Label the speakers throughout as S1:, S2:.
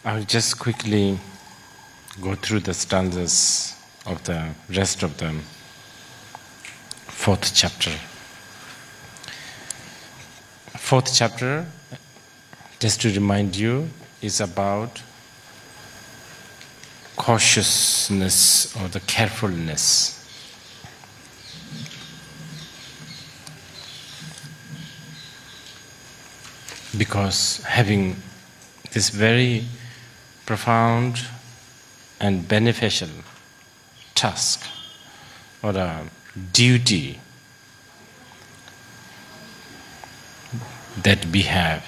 S1: I will just quickly go through the stanzas of the rest of the fourth chapter. Fourth chapter, just to remind you, is about cautiousness or the carefulness. Because having this very profound and beneficial task or a duty that we have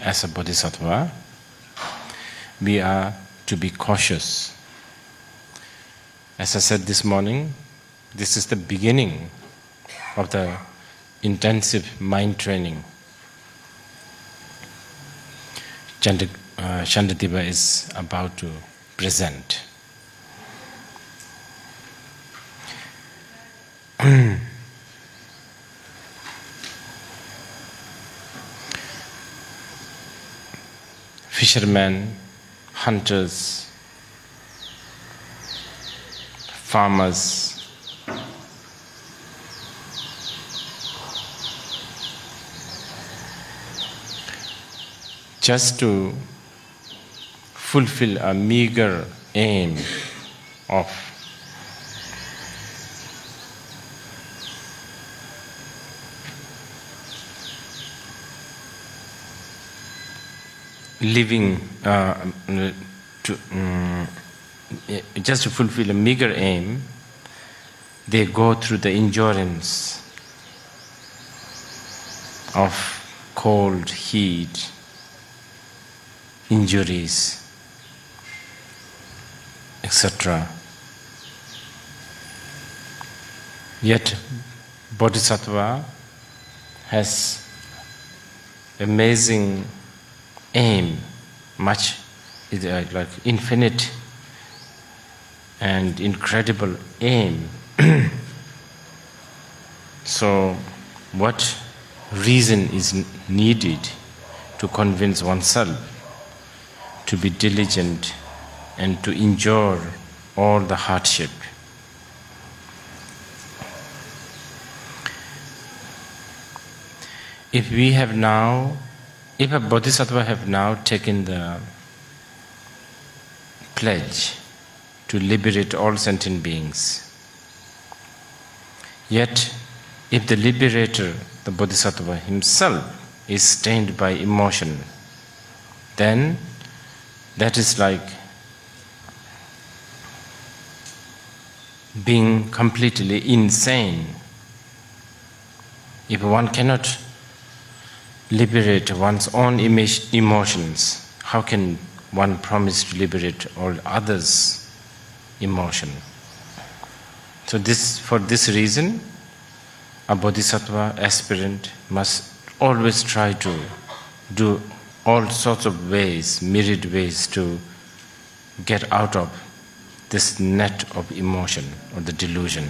S1: as a bodhisattva, we are to be cautious. As I said this morning, this is the beginning of the intensive mind training. Shandatiba is about to present. Fishermen, hunters, farmers, just to fulfill a meager aim of living, just to fulfill a meager aim, they go through the endurance of cold, heat, injuries, etc. Yet Bodhisattva has amazing aim, much like infinite and incredible aim. So what reason is needed to convince oneself to be diligent and to endure all the hardship? If a bodhisattva have now taken the pledge to liberate all sentient beings, yet if the liberator, the bodhisattva himself, is stained by emotion, then that is like being completely insane. If one cannot liberate one's own emotions, how can one promise to liberate all others' emotion? So for this reason, a bodhisattva aspirant must always try to do all sorts of ways, myriad ways, to get out of this net of emotion or the delusion.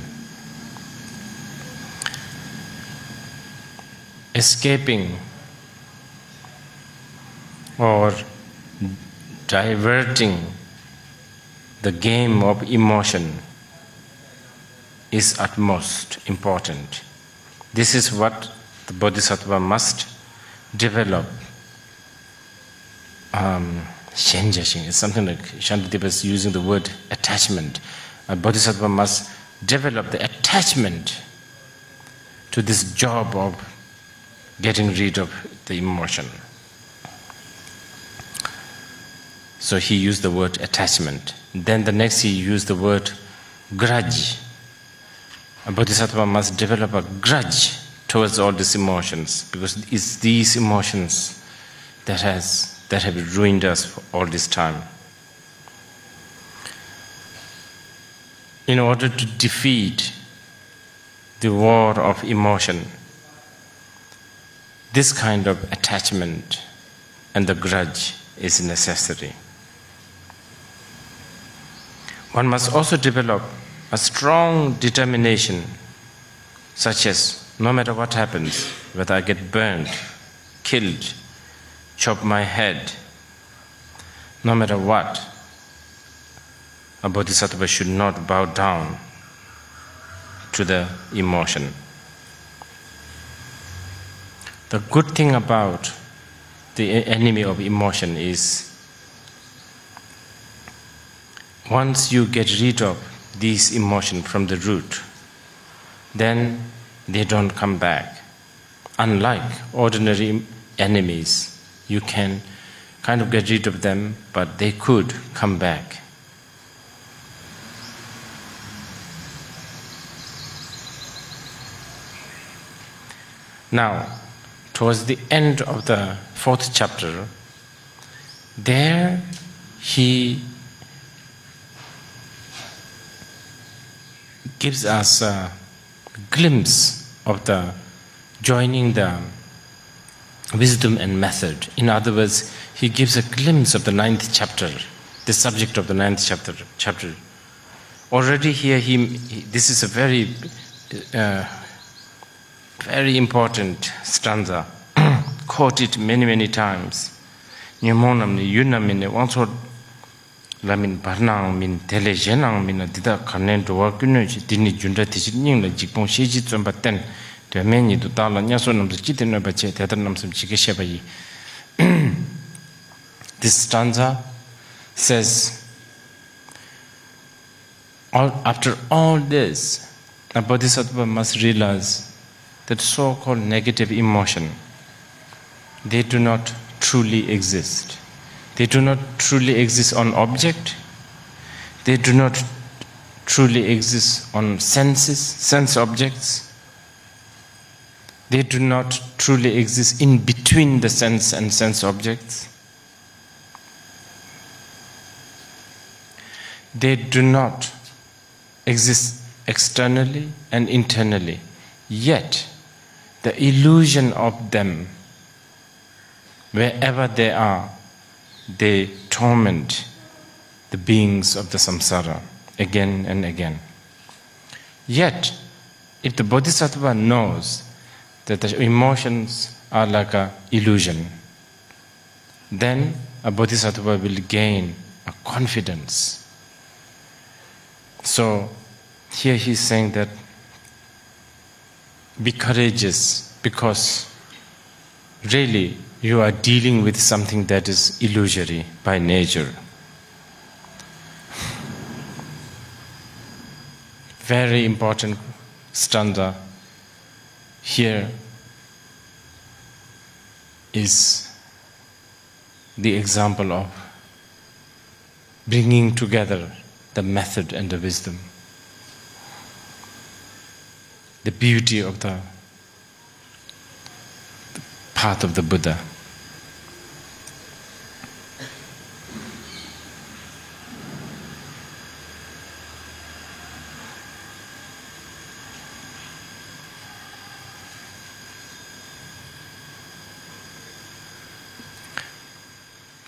S1: Escaping or diverting the game of emotion is utmost important. This is what the bodhisattva must develop. Shenjashing is something like Shandatiba is using the word attachment. A bodhisattva must develop the attachment to this job of getting rid of the emotion. So he used the word attachment. Then the next he used the word grudge. A bodhisattva must develop a grudge towards all these emotions, because it's these emotions that have ruined us for all this time. In order to defeat the war of emotion, this kind of attachment and the grudge is necessary. One must also develop a strong determination, such as no matter what happens, whether I get burned, killed, chop my head, no matter what, a bodhisattva should not bow down to the emotion. The good thing about the enemy of emotion is once you get rid of these emotions from the root, then they don't come back. Unlike ordinary enemies, you can kind of get rid of them, but they could come back. Now, towards the end of the 4th chapter, there he gives us a glimpse of the joining the wisdom and method. In other words, he gives a glimpse of the 9th chapter, the subject of the 9th chapter. Already here, this is a very very important stanza, quoted many, many times. Nyamonam ni yunam ni wansod lamin barnang min tele jenang min dida kanen to wakunu dini junda tijing la jipong sheji tsombaten to meni to tala nyaso nam chitin na bache teater nam sam chikesha bayi. This stanza says, after all this, a bodhisattva must realize that so-called negative emotion, they do not truly exist. They do not truly exist on object. They do not truly exist on sense objects. They do not truly exist in between the sense and sense objects. They do not exist externally and internally. Yet, the illusion of them, wherever they are, they torment the beings of the samsara again and again. Yet, if the bodhisattva knows that the emotions are like an illusion, then a bodhisattva will gain a confidence. So, here he is saying that be courageous, because really you are dealing with something that is illusory by nature. Very important stanza here is the example of bringing together the method and the wisdom. The beauty of the path of the Buddha.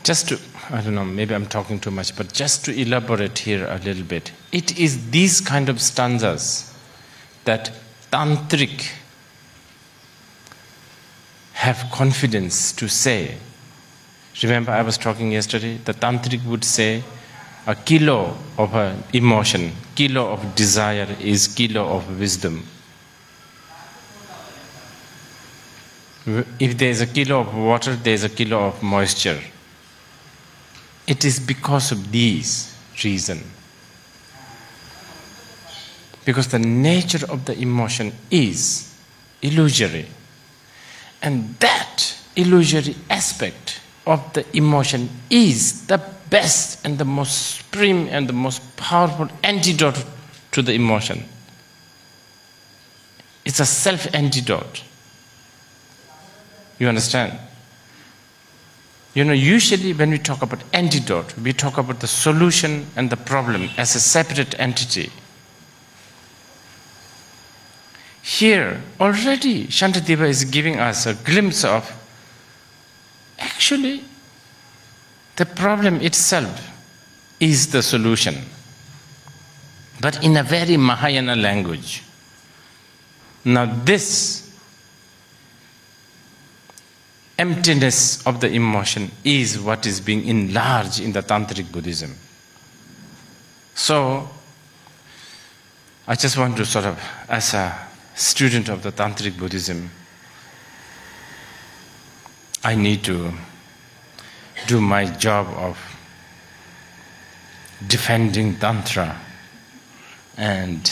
S1: Just to, I don't know, maybe I'm talking too much, but just to elaborate here a little bit, it is these kind of stanzas that Tantric have confidence to say. Remember, I was talking yesterday, the Tantric would say a kilo of an emotion, kilo of desire is kilo of wisdom. If there is a kilo of water, there is a kilo of moisture. It is because of these reasons. Because the nature of the emotion is illusory. And that illusory aspect of the emotion is the best and the most supreme and the most powerful antidote to the emotion. It's a self-antidote. You understand? You know, usually when we talk about antidote, we talk about the solution and the problem as a separate entity. Here, already, Shantideva is giving us a glimpse of, actually, the problem itself is the solution. But in a very Mahayana language. Now this emptiness of the emotion is what is being enlarged in the Tantric Buddhism. So, I just want to sort of, as a student of the Tantric Buddhism, I need to do my job of defending Tantra and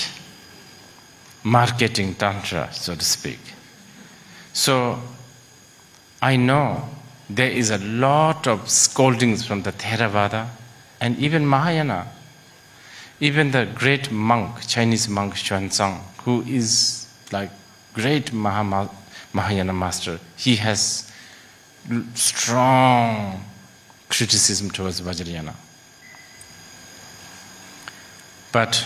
S1: marketing Tantra, so to speak. So, I know there is a lot of scoldings from the Theravada and even Mahayana. Even the great monk, Chinese monk Xuanzang, who is like great Mahayana master, he has strong criticism towards Vajrayana. But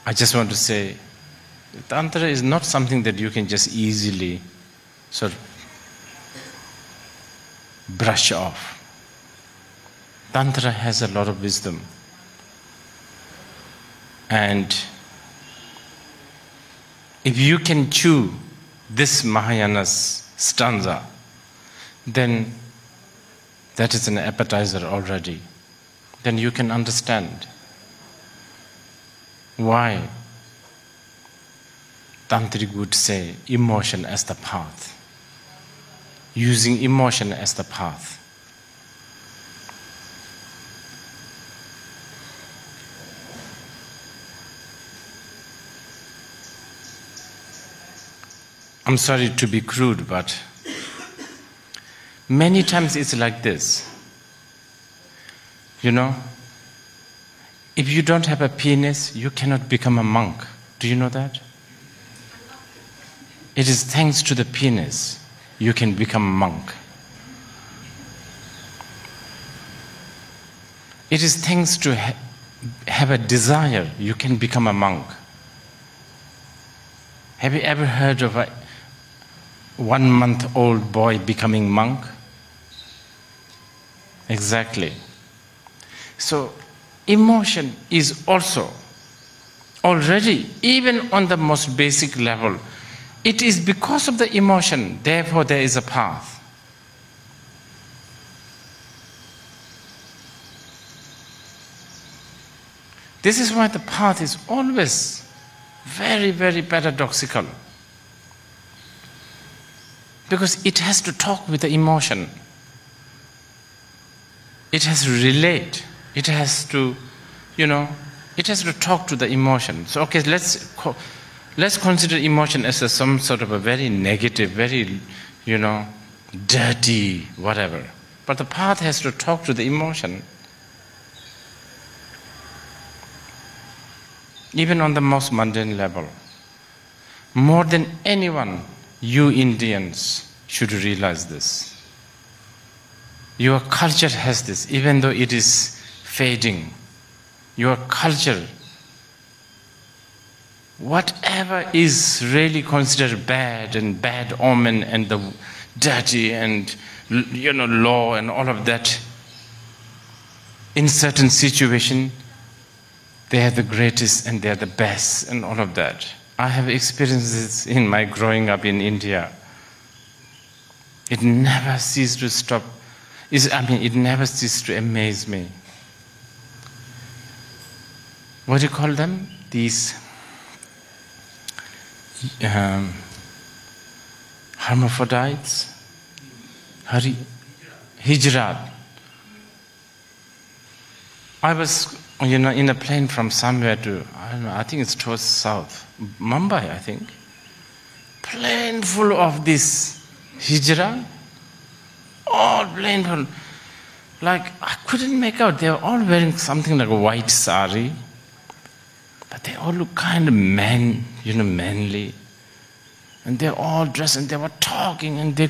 S1: I just want to say, Tantra is not something that you can just easily sort of brush off. Tantra has a lot of wisdom. And if you can chew this Mahayana's stanza, then that is an appetizer already. Then you can understand why Tantric would say emotion as the path, using emotion as the path. I'm sorry to be crude, but many times it's like this. You know, if you don't have a penis, you cannot become a monk. Do you know that? It is thanks to the penis you can become a monk. It is thanks to have a desire you can become a monk. Have you ever heard of a 1-month-old boy becoming monk? Exactly. So, emotion is also already, even on the most basic level, it is because of the emotion, therefore there is a path. This is why the path is always very, very paradoxical. Because it has to talk with the emotion. It has to relate. It has to, it has to talk to the emotion. So, okay, let's consider emotion as some sort of a very negative, very, dirty, whatever. But the path has to talk to the emotion. Even on the most mundane level. More than anyone, you Indians should realize this. Your culture has this, even though it is fading. Your culture, whatever is really considered bad and bad omen and the dirty and law and all of that, in certain situation, they are the greatest and they are the best and all of that. I have experienced this in my growing up in India. It never ceased to stop. It never ceased to amaze me. What do you call them? These hermaphrodites? Hijrat. I was, in a plane from somewhere to, I think it's towards south, Mumbai, I think. Plane full of this hijra, all plane full. Like, I couldn't make out. They were all wearing something like a white sari, but they all look kind of manly. And they're all dressed and they were talking and they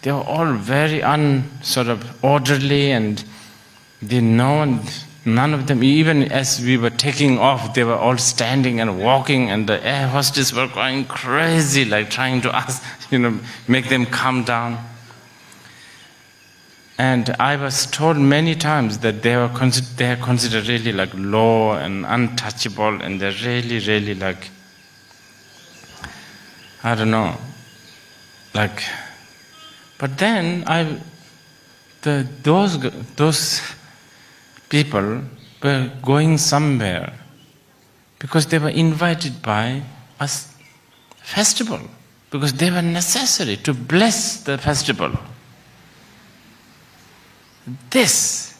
S1: were all very orderly and none of them, even as we were taking off, they were all standing and walking and the air hostess were going crazy, like trying to ask, make them calm down. And I was told many times that they are considered really like low and untouchable and they're really, really like, I don't know, like But then those people were going somewhere because they were invited by a festival, because they were necessary to bless the festival. This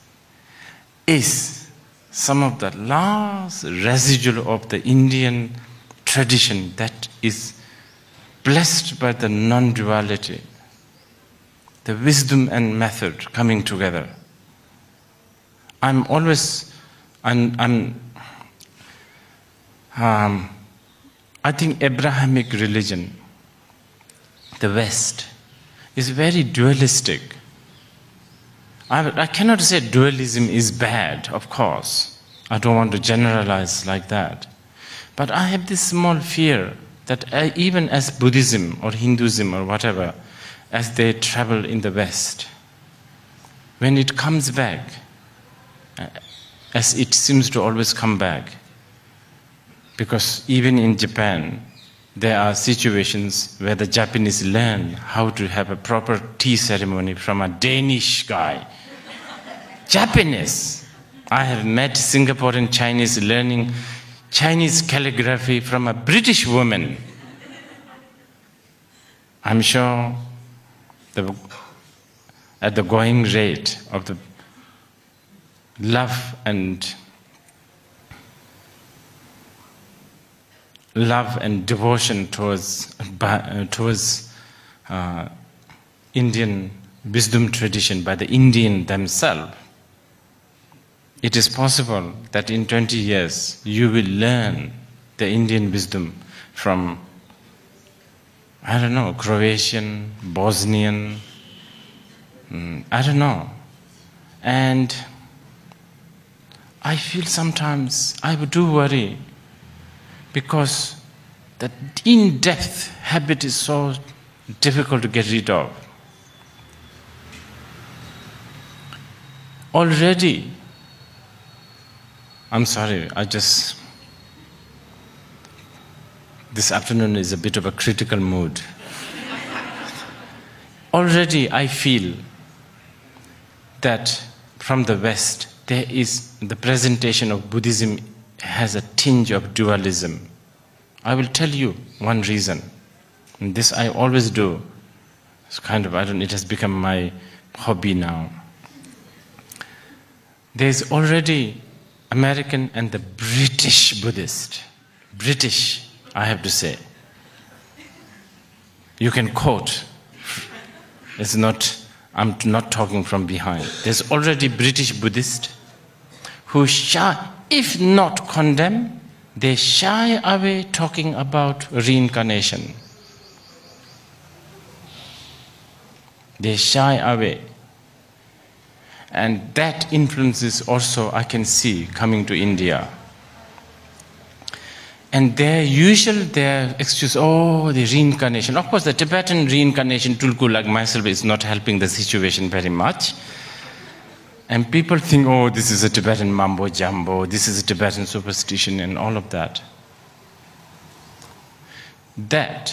S1: is some of the last residual of the Indian tradition that is blessed by the non-duality, the wisdom and method coming together. I think Abrahamic religion, the West, is very dualistic. I cannot say dualism is bad, of course. I don't want to generalize like that. But I have this small fear that even as Buddhism or Hinduism or whatever, as they travel in the West, when it comes back, as it seems to always come back, because even in Japan, there are situations where the Japanese learn how to have a proper tea ceremony from a Danish guy. Japanese. I have met Singaporean Chinese learning Chinese calligraphy from a British woman. I'm sure at the going rate of the love and devotion towards Indian wisdom tradition by the Indian themselves, it is possible that in 20 years you will learn the Indian wisdom from, I don't know, Croatian, Bosnian, I don't know. And I feel sometimes I do worry, because the in-depth habit is so difficult to get rid of. Already, I'm sorry, this afternoon is a bit of a critical mood. Already I feel that from the West, the presentation of Buddhism has a tinge of dualism. I will tell you one reason. And this I always do. It's it has become my hobby now. There's already American and the British Buddhist. British, I have to say. You can quote. I'm not talking from behind. There's already British Buddhist who if not condemn, they shy away talking about reincarnation. They shy away. And that influences also I can see coming to India. And their excuse, the reincarnation. Of course, the Tibetan reincarnation, tulku like myself, is not helping the situation very much. And people think, this is a Tibetan mambo jumbo, this is a Tibetan superstition and all of that. That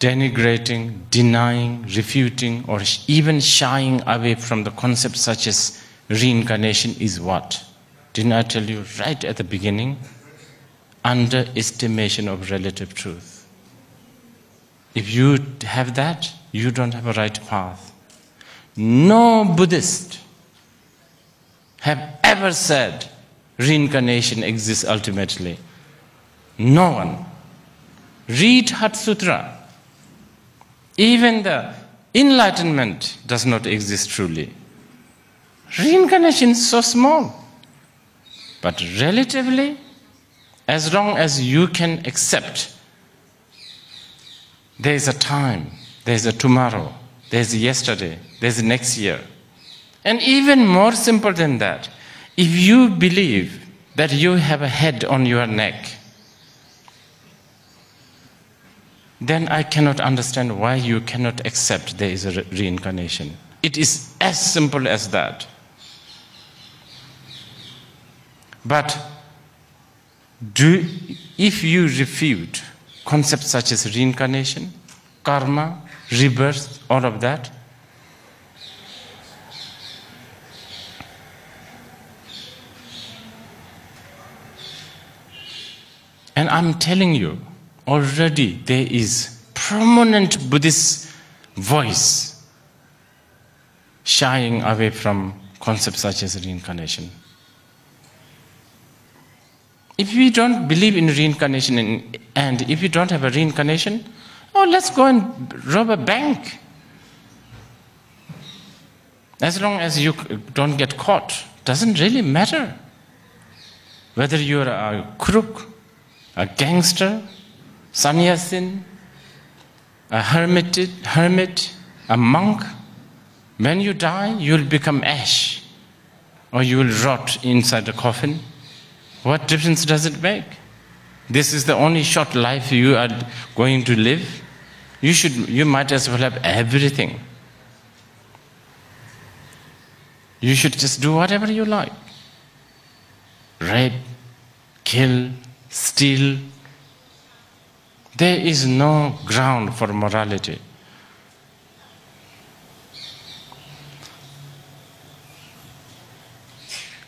S1: denigrating, denying, refuting, or even shying away from the concepts such as reincarnation is what? Didn't I tell you right at the beginning? Underestimation of relative truth. If you have that, you don't have a right path. No Buddhist have ever said reincarnation exists ultimately. No one. Read Hat Sutra. Even the enlightenment does not exist truly. Reincarnation is so small. But relatively, as long as you can accept, there is a time, there is a tomorrow, there is a yesterday, there is a next year. And even more simple than that, if you believe that you have a head on your neck, then I cannot understand why you cannot accept there is a reincarnation. It is as simple as that. But if you refute concepts such as reincarnation, karma, rebirth, all of that. And I'm telling you, already there is prominent Buddhist voice shying away from concepts such as reincarnation. If we don't believe in reincarnation and if you don't have a reincarnation, let's go and rob a bank. As long as you don't get caught, doesn't really matter. Whether you're a crook, a gangster, sannyasin, a hermit, a monk, when you die, you'll become ash, or you will rot inside the coffin. What difference does it make? This is the only short life you are going to live. You might as well have everything. You should just do whatever you like. Rape, kill, steal. There is no ground for morality.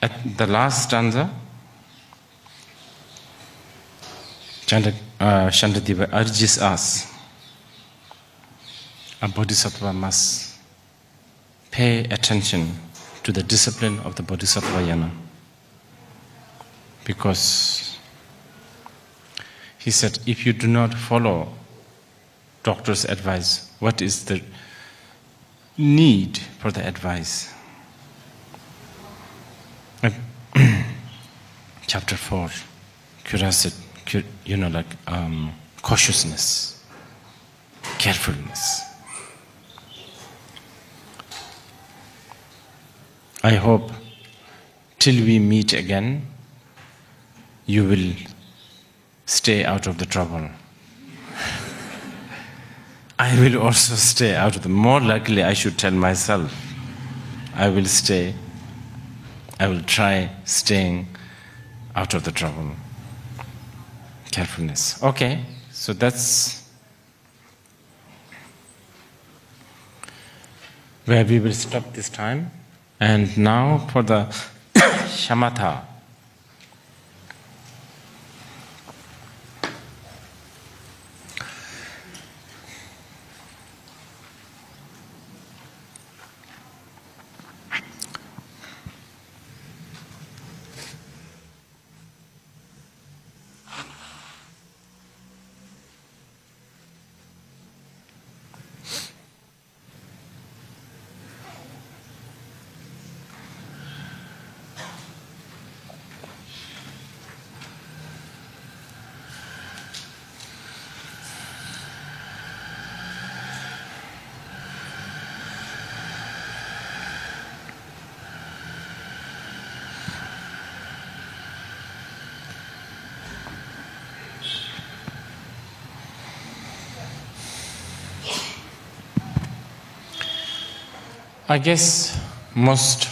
S1: At the last stanza, Shandadeva urges us, a bodhisattva must pay attention to the discipline of the bodhisattva yana. Because he said, if you do not follow doctor's advice, what is the need for the advice? Chapter 4, curiosity, cautiousness, carefulness. I hope till we meet again, you will stay out of the trouble. I will also stay out of the, more likely I should tell myself, I will try staying out of the trouble. Carefulness. Okay, so that's where we will stop this time. And now for the shamatha. I guess most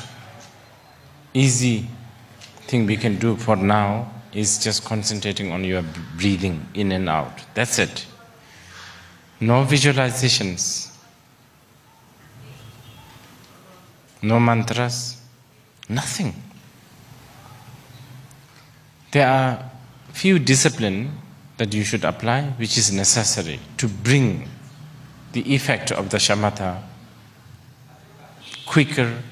S1: easy thing we can do for now is just concentrating on your breathing in and out. That's it. No visualizations, no mantras, nothing. There are few disciplines that you should apply which is necessary to bring the effect of the shamatha quicker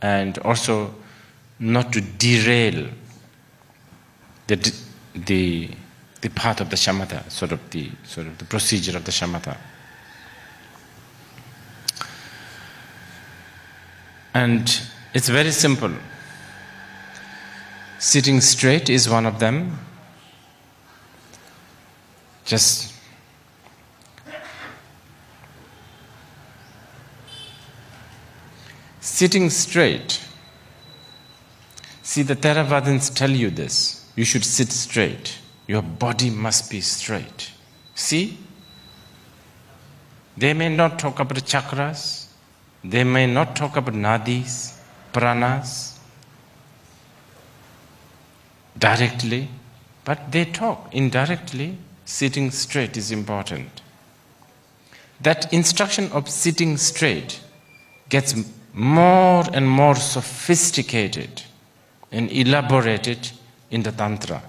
S1: and also not to derail the path of the shamatha, sort of the procedure of the shamatha. And it's very simple. Sitting straight is one of them. Just sitting straight. See, the Theravadins tell you this. You should sit straight. Your body must be straight. See? They may not talk about chakras. They may not talk about nadis, pranas directly, but they talk indirectly. Sitting straight is important. that instruction of sitting straight gets more and more sophisticated and elaborated in the Tantra.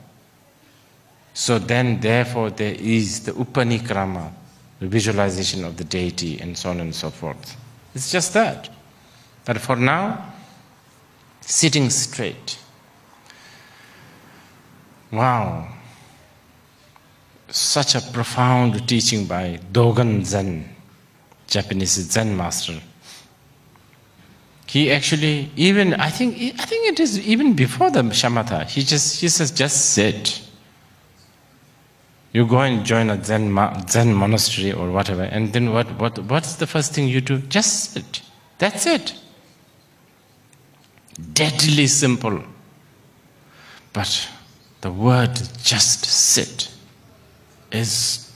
S1: So then, therefore, there is the Upanikrama, the visualization of the deity, and so on and so forth. It's just that. But for now, sitting straight. Wow. Such a profound teaching by Dogen Zen, Japanese Zen master. He actually, even, I think it is even before the shamatha, he says, just sit. You go and join a Zen monastery or whatever, and then what's the first thing you do? Just sit. That's it. Deadly simple. But the word just sit is,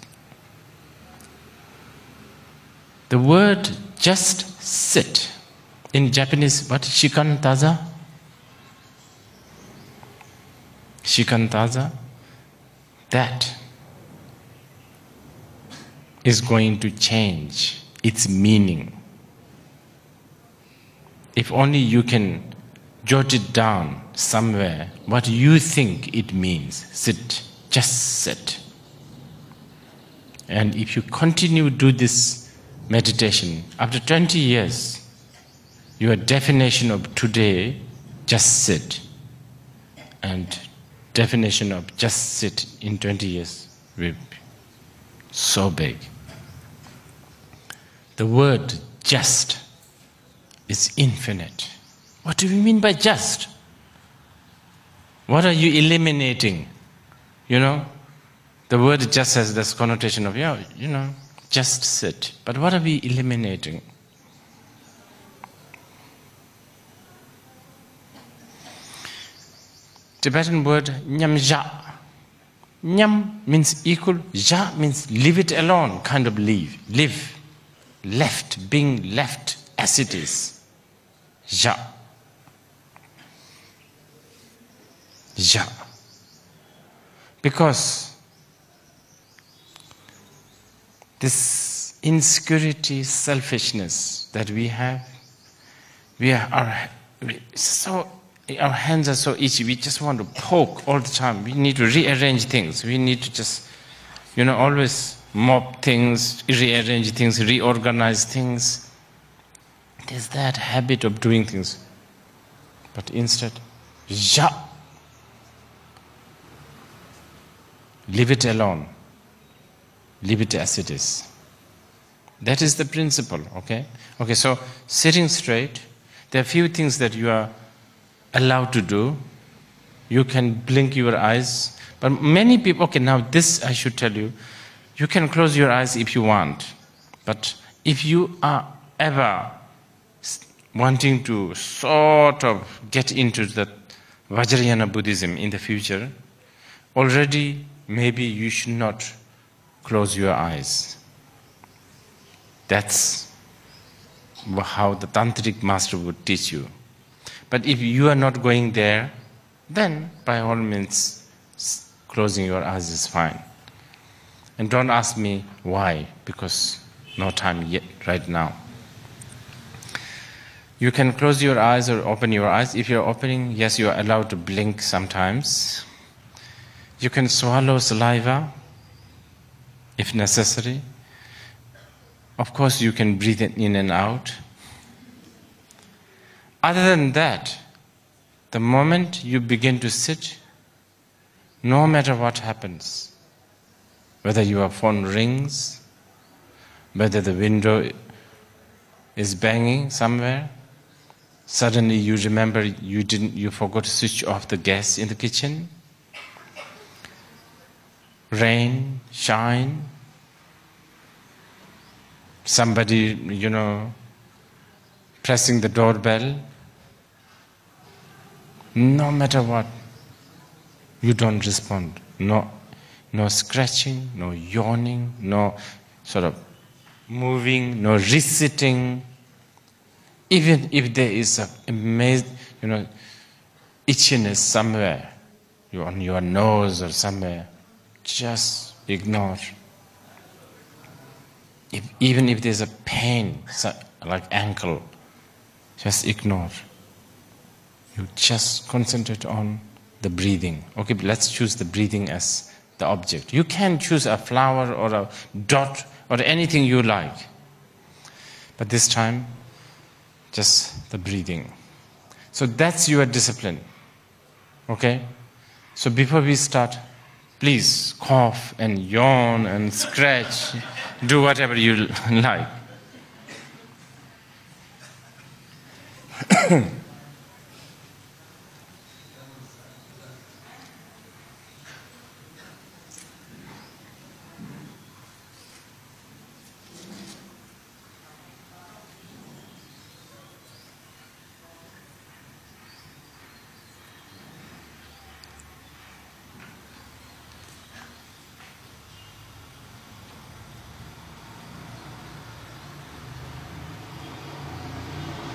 S1: the word just sit, in Japanese, what? Shikantaza? Shikantaza? That is going to change its meaning. If only you can jot it down somewhere, what you think it means. Sit, just sit. And if you continue to do this meditation, after 20 years, your definition of today, just sit, and definition of just sit in 20 years will be so big. The word just is infinite. What do we mean by just? What are you eliminating? You know, the word just has this connotation of, just sit. But what are we eliminating? Tibetan word nyamja. Nyam means equal, ja means leave it alone, kind of leave. Live. Left, being left as it is. Ja. Ja. Because this insecurity, selfishness that we have, our hands are so itchy, we just want to poke all the time. We need to rearrange things. We need to just, always mop things, rearrange things, reorganize things. There's that habit of doing things. But instead, ja. Leave it alone. Leave it as it is. That is the principle, okay? Okay, so sitting straight, there are few things that you are allowed to do. You can blink your eyes. But many people, okay, now this I should tell you, you can close your eyes if you want. But if you are ever wanting to sort of get into the Vajrayana Buddhism in the future, already maybe you should not close your eyes. That's how the tantric master would teach you. But if you are not going there, then by all means, closing your eyes is fine. And don't ask me why, because no time yet right now. You can close your eyes or open your eyes. If you're opening, yes, you are allowed to blink sometimes. You can swallow saliva if necessary. Of course, you can breathe it in and out. Other than that, the moment you begin to sit, no matter what happens, whether your phone rings, whether the window is banging somewhere, suddenly you remember you forgot to switch off the gas in the kitchen, rain, shine, somebody, pressing the doorbell, no matter what, you don't respond. No scratching, no yawning, no sort of moving, no resitting. Even if there is a itchiness somewhere, on your nose or somewhere, just ignore. Even if there's a pain, like ankle, just ignore. You just concentrate on the breathing. Okay, let's choose the breathing as the object. You can choose a flower or a dot or anything you like. But this time, just the breathing. So that's your discipline. Okay? So before we start, please cough and yawn and scratch. Do whatever you like.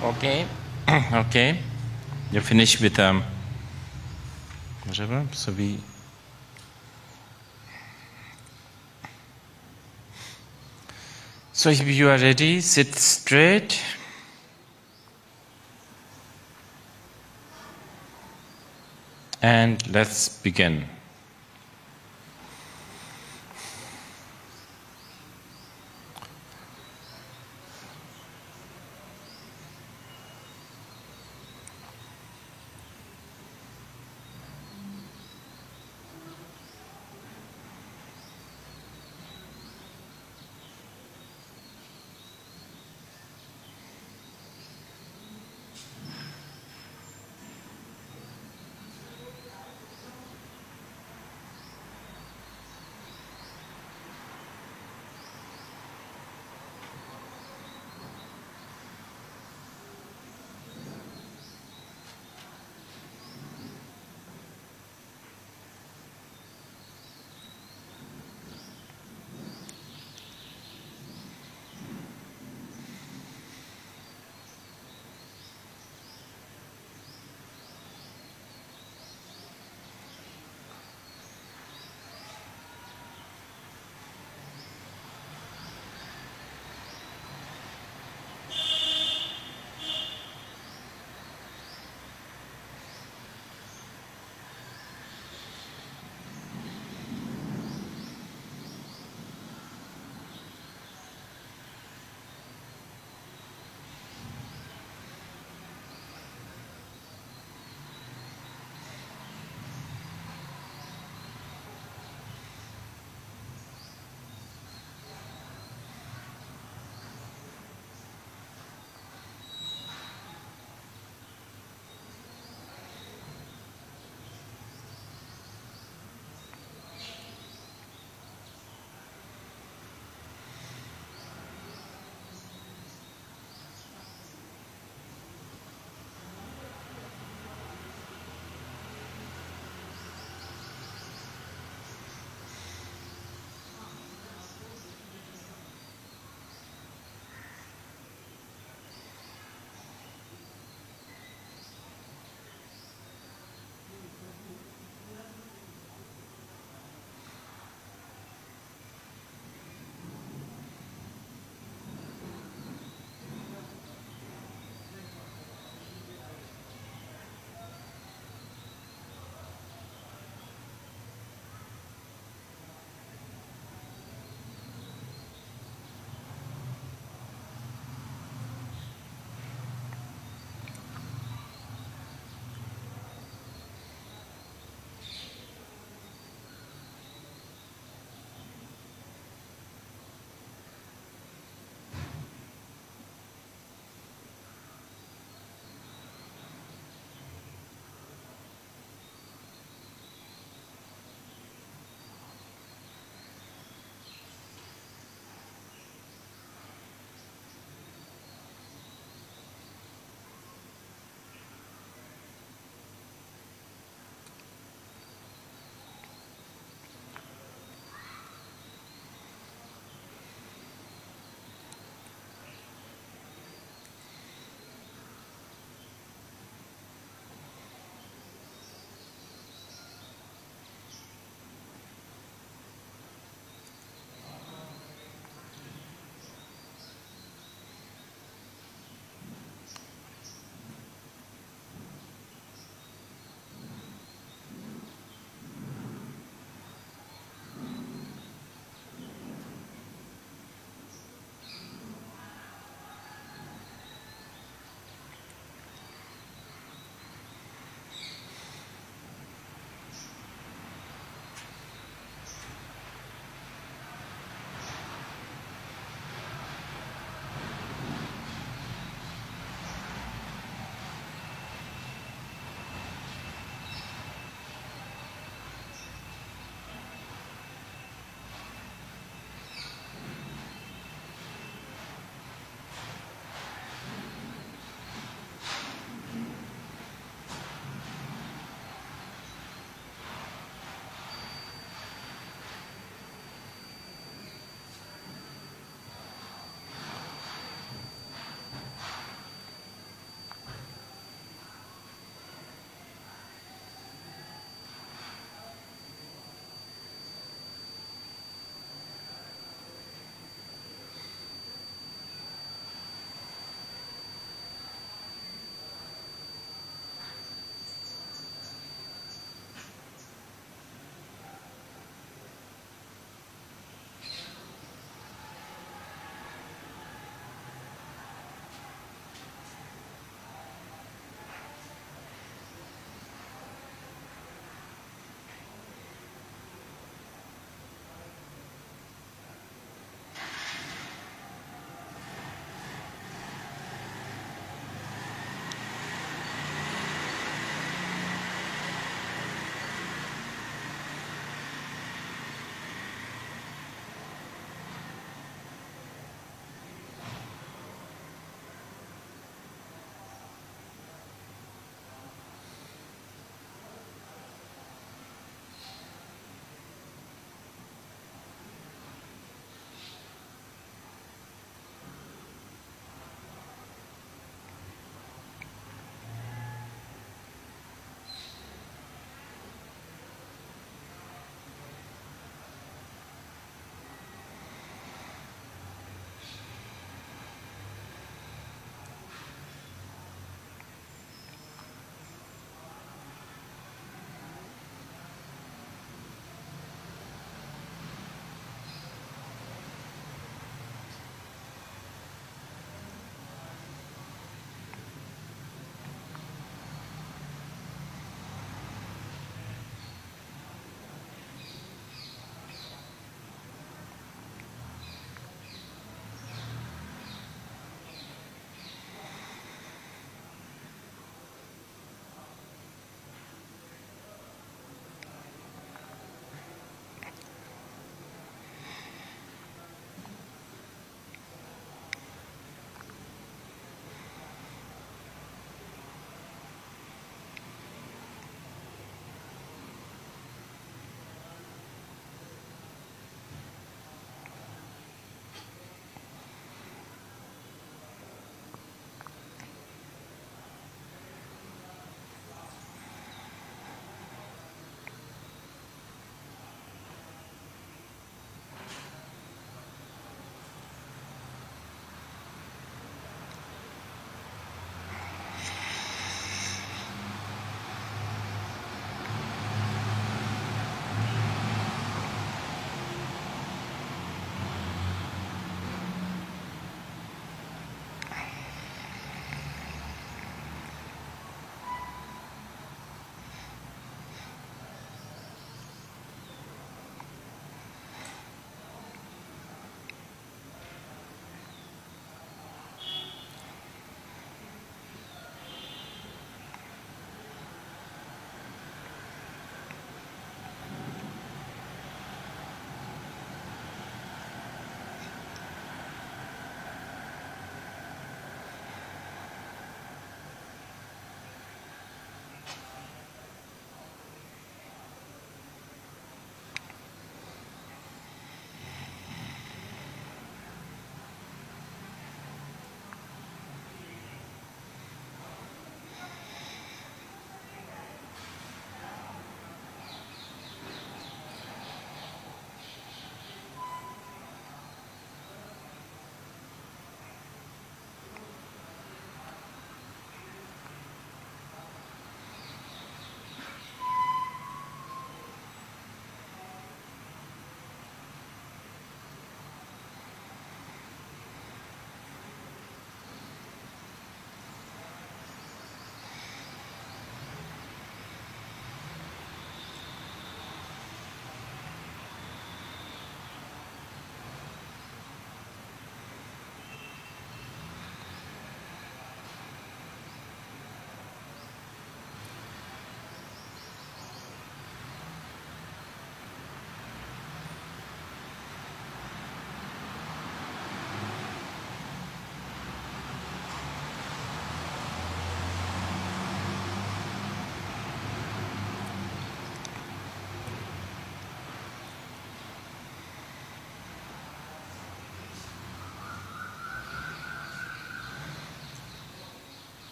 S1: Okay, okay. You finish with whatever. So if you are ready, sit straight. And let's begin.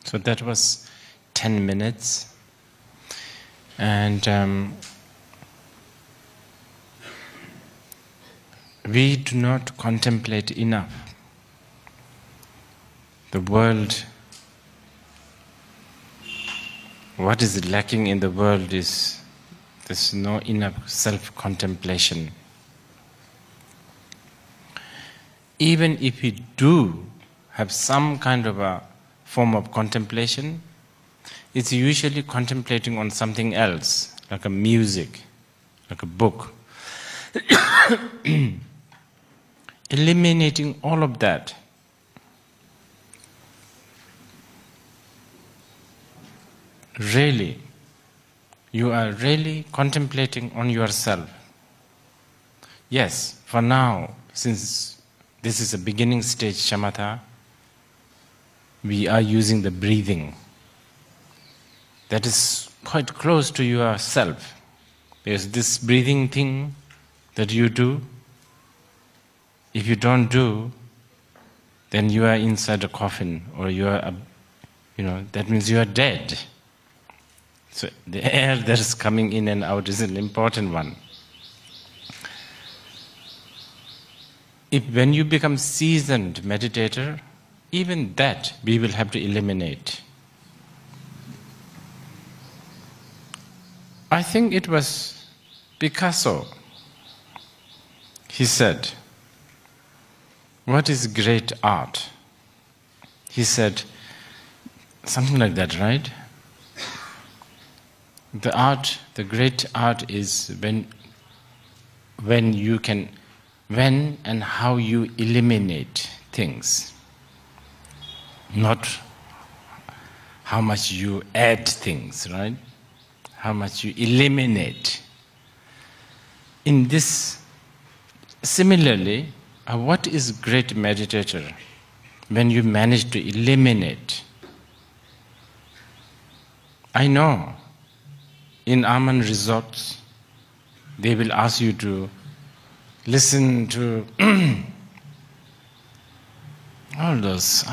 S1: So that was 10 minutes. And we do not contemplate enough. The world, what is lacking in the world is there's no enough self-contemplation. Even if we do have some kind of a form of contemplation, it's usually contemplating on something else, like a music, like a book. Eliminating all of that. Really, you are really contemplating on yourself. Yes, for now, since this is a beginning stage shamatha, we are using the breathing. That is quite close to yourself. Because this breathing thing that you do, if you don't do, then you are inside a coffin, or you are, that means you are dead. So the air that is coming in and out is an important one. When you become seasoned meditator, even that we will have to eliminate. I think it was Picasso. He said, "What is great art?" He said, something like that, right? The great art is when and how you eliminate things. Not how much you add things, right? How much you eliminate. In this, similarly, what is great meditator? When you manage to eliminate. I know, in Aman resorts, they will ask you to listen to all those,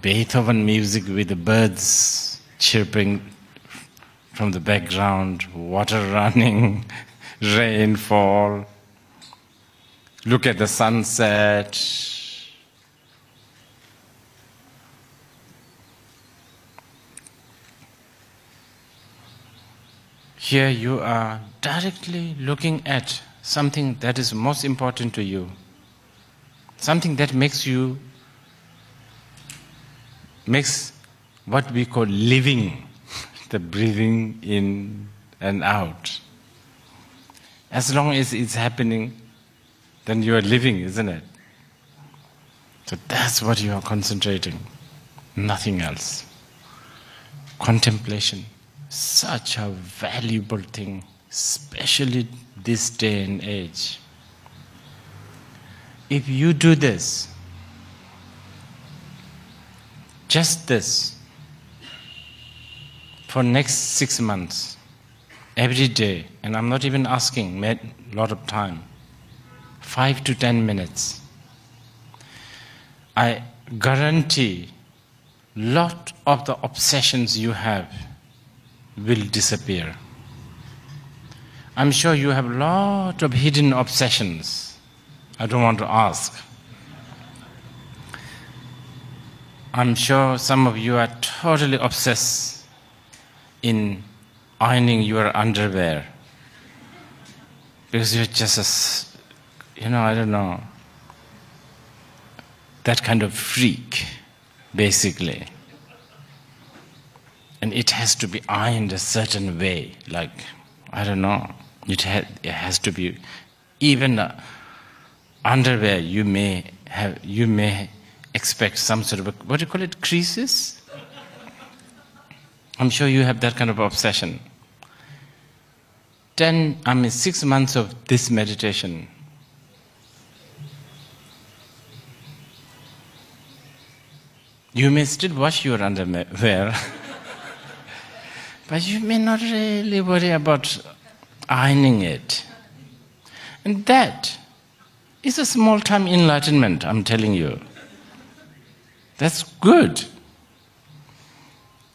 S1: Beethoven music with the birds chirping from the background, water running, rainfall. Look at the sunset. Here you are directly looking at something that is most important to you. Something that makes what we call living, the breathing in and out. As long as it's happening, then you are living, isn't it? So that's what you are concentrating, nothing else. Contemplation, such a valuable thing, especially this day and age. If you do this, just this, for next 6 months, every day, and I'm not even asking a lot of time, 5 to 10 minutes, I guarantee lot of the obsessions you have will disappear. I'm sure you have a lot of hidden obsessions. I don't want to ask. I'm sure some of you are totally obsessed in ironing your underwear. Because you're just I don't know, that kind of freak, basically. And it has to be ironed a certain way, like, I don't know, it has to be, even underwear you may expect some sort of, what do you call it, creases? I'm sure you have that kind of obsession. 6 months of this meditation, you may still wash your underwear, but you may not really worry about ironing it. And that is a small-time enlightenment, I'm telling you. That's good.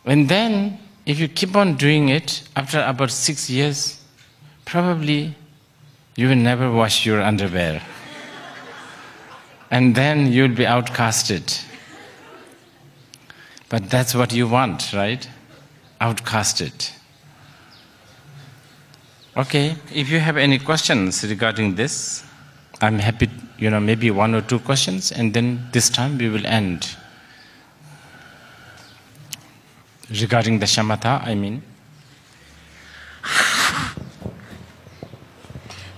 S1: And then, if you keep on doing it, after about 6 years, probably you will never wash your underwear. And then you'll be outcasted. But that's what you want, right? Outcasted. Okay, if you have any questions regarding this, I'm happy, maybe 1 or 2 questions, and then this time we will end. Regarding the shamatha, I mean.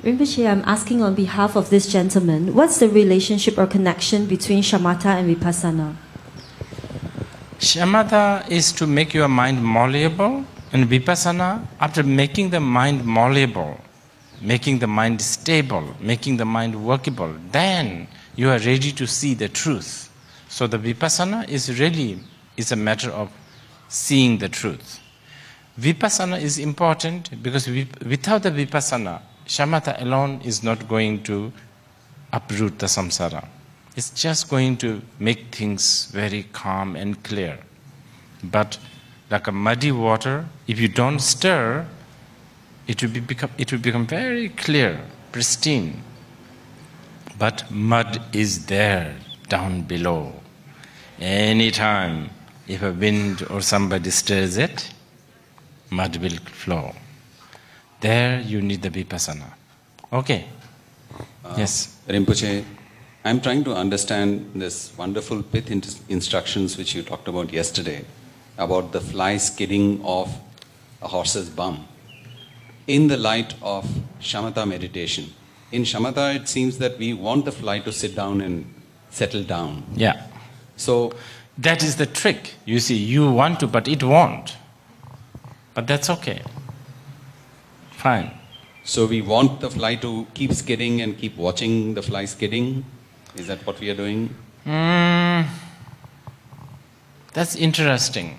S2: Rinpoche, I'm asking on behalf of this gentleman, what's the relationship or connection between shamatha and vipassana?
S1: Shamatha is to make your mind malleable, and vipassana, after making the mind malleable, making the mind stable, making the mind workable, then you are ready to see the truth. So the vipassana is a matter of seeing the truth. Vipassana is important because without the vipassana, shamatha alone is not going to uproot the samsara. It's just going to make things very calm and clear. But like a muddy water, if you don't stir, it will become very clear, pristine. But mud is there down below. Anytime if a wind or somebody stirs it, mud will flow. There you need the vipassana. Okay. Yes.
S3: Rinpoche, I'm trying to understand this wonderful pith instructions which you talked about yesterday, about the fly skidding off a horse's bum, in the light of shamatha meditation. In shamatha, it seems that we want the fly to sit down and settle down.
S1: Yeah.
S3: So
S1: that is the trick. You see, you want to, but it won't. But that's okay. Fine.
S3: So we want the fly to keep skidding and keep watching the fly skidding? Is that what we are doing?
S1: That's interesting.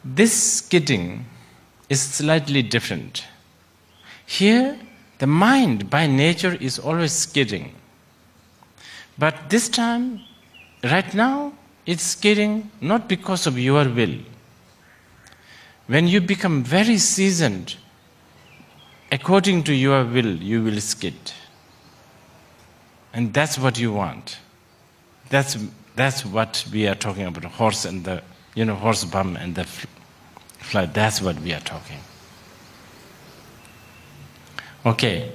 S1: This skidding is slightly different. Here, the mind by nature is always skidding. But this time, right now, it's skidding not because of your will. When you become very seasoned, according to your will, you will skid. And that's what you want. That's what we are talking about, horse and the, horse bum and the fly. That's what we are talking. Okay.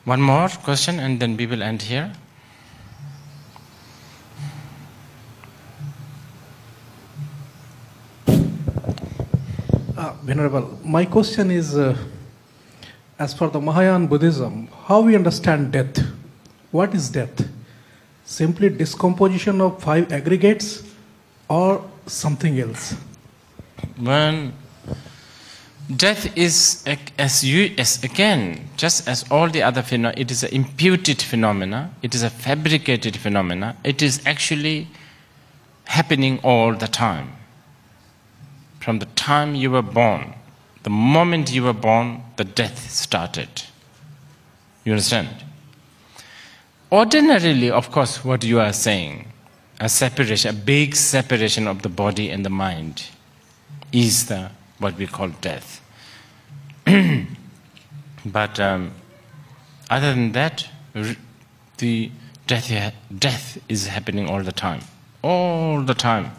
S1: One more question and then we will end here.
S4: Venerable, my question is, as for the Mahayana Buddhism, how we understand death? What is death? Simply discomposition of 5 aggregates or something else?
S1: When death is, again, just as all the other phenomena, it is an imputed phenomena, it is a fabricated phenomena, it is actually happening all the time. From the time you were born, the moment you were born, the death started. You understand? Ordinarily, of course, what you are saying, a separation, a big separation of the body and the mind, is what we call death. But other than that, the death is happening all the time. All the time.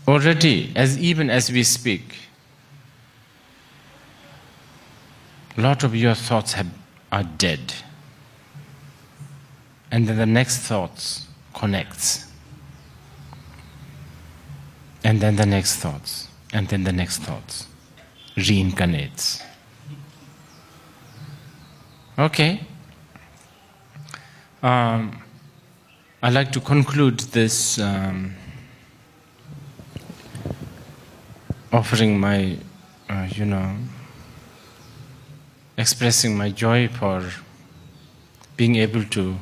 S1: Already, even as we speak, a lot of your thoughts are dead. And then the next thoughts connects. And then the next thoughts. And then the next thoughts. Reincarnates. Okay. I'd like to conclude this offering my, expressing my joy for being able to,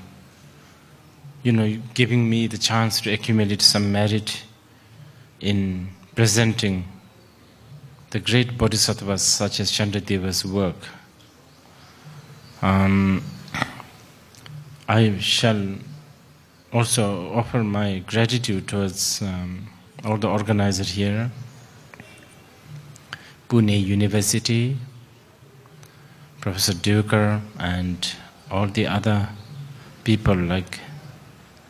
S1: giving me the chance to accumulate some merit in presenting the great bodhisattvas such as Chandradeva's work. I shall also offer my gratitude towards all the organizers here, Pune University, Professor Duker, and all the other people like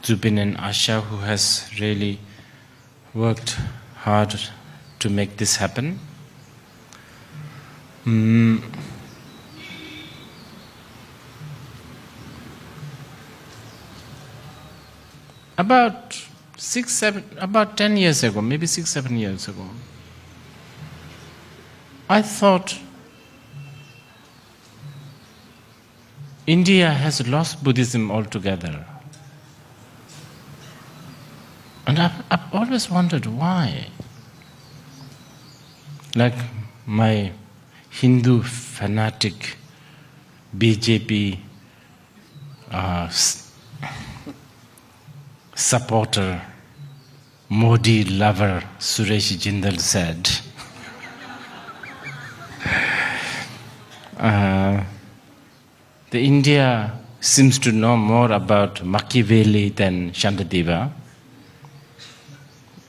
S1: Zubin and Asha, who has really worked hard to make this happen. About 10 years ago, maybe 6-7 years ago, I thought India has lost Buddhism altogether. And I've always wondered why. Like my Hindu fanatic BJP supporter, Modi lover Suresh Jindal said, the India seems to know more about Machiavelli than Shantideva.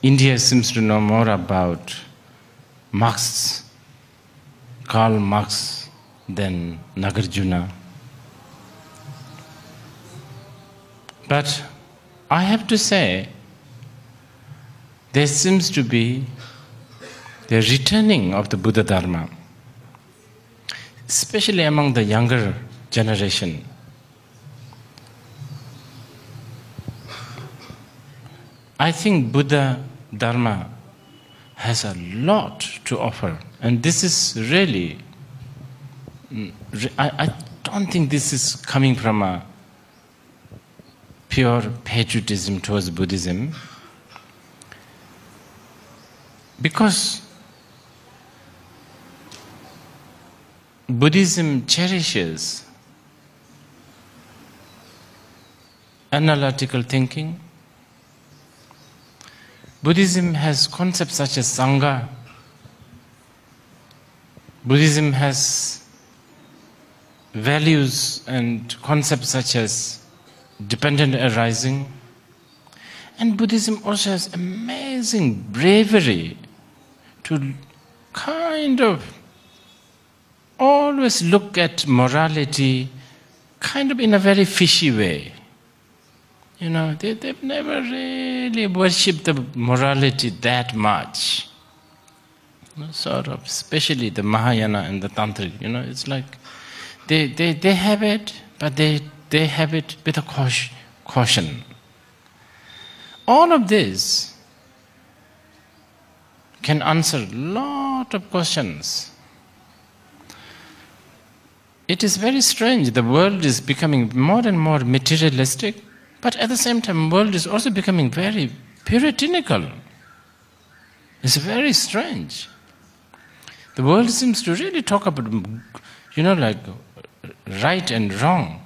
S1: India seems to know more about Karl Marx than Nagarjuna. But I have to say, there seems to be the returning of the Buddha Dharma, especially among the younger generation. I think Buddha Dharma has a lot to offer, and this is really, I don't think this is coming from a pure patriotism towards Buddhism, because Buddhism cherishes analytical thinking. Buddhism has concepts such as Sangha. Buddhism has values and concepts such as dependent arising. And Buddhism also has amazing bravery to kind of always look at morality kind of in a very fishy way. You know, they've never really worshipped the morality that much. You know, sort of, especially the Mahayana and the Tantric, you know, it's like they have it, but they have it with a caution. All of this can answer a lot of questions. It is very strange. The world is becoming more and more materialistic, but at the same time, the world is also becoming very puritanical. It's very strange. The world seems to really talk about, you know, like right and wrong,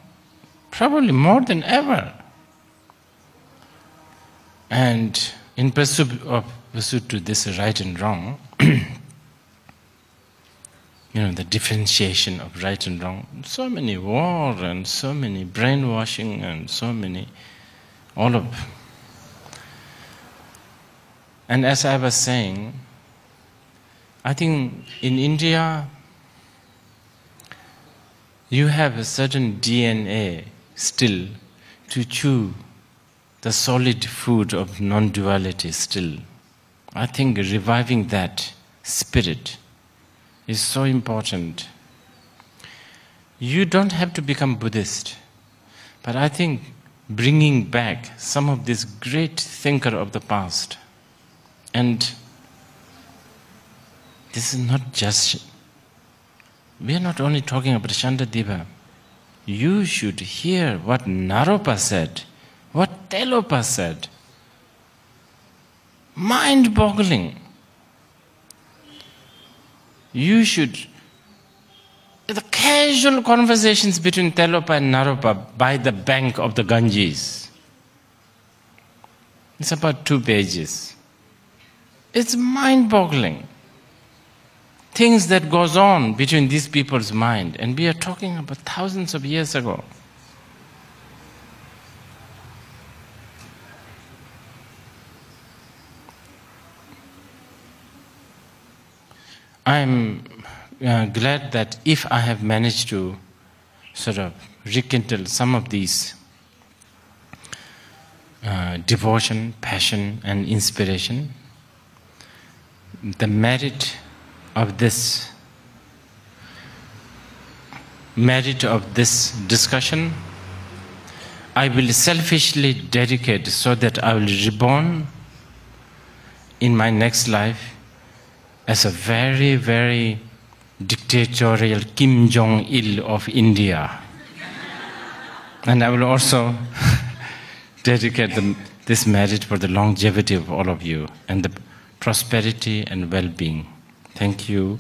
S1: probably more than ever. And in pursuit to this right and wrong, you know, the differentiation of right and wrong, so many war and so many brainwashing and so many, all of. And as I was saying, I think in India, you have a certain DNA still to chew the solid food of non-duality still. I think reviving that spirit is so important. You don't have to become Buddhist, but I think bringing back some of this great thinker of the past, and this is not just, we are not only talking about Shantideva. You should hear what Naropa said, what Telopa said. Mind-boggling. You should, the casual conversations between Telopa and Naropa by the bank of the Ganges. It's about 2 pages. It's mind-boggling. Things that goes on between these people's mind, and we are talking about thousands of years ago. I'm glad that if I have managed to sort of rekindle some of these devotion, passion, and inspiration, the merit of this discussion, I will selfishly dedicate so that I will reborn in my next life as a very, very dictatorial Kim Jong-il of India. And I will also dedicate this merit for the longevity of all of you and the prosperity and well-being. Thank you.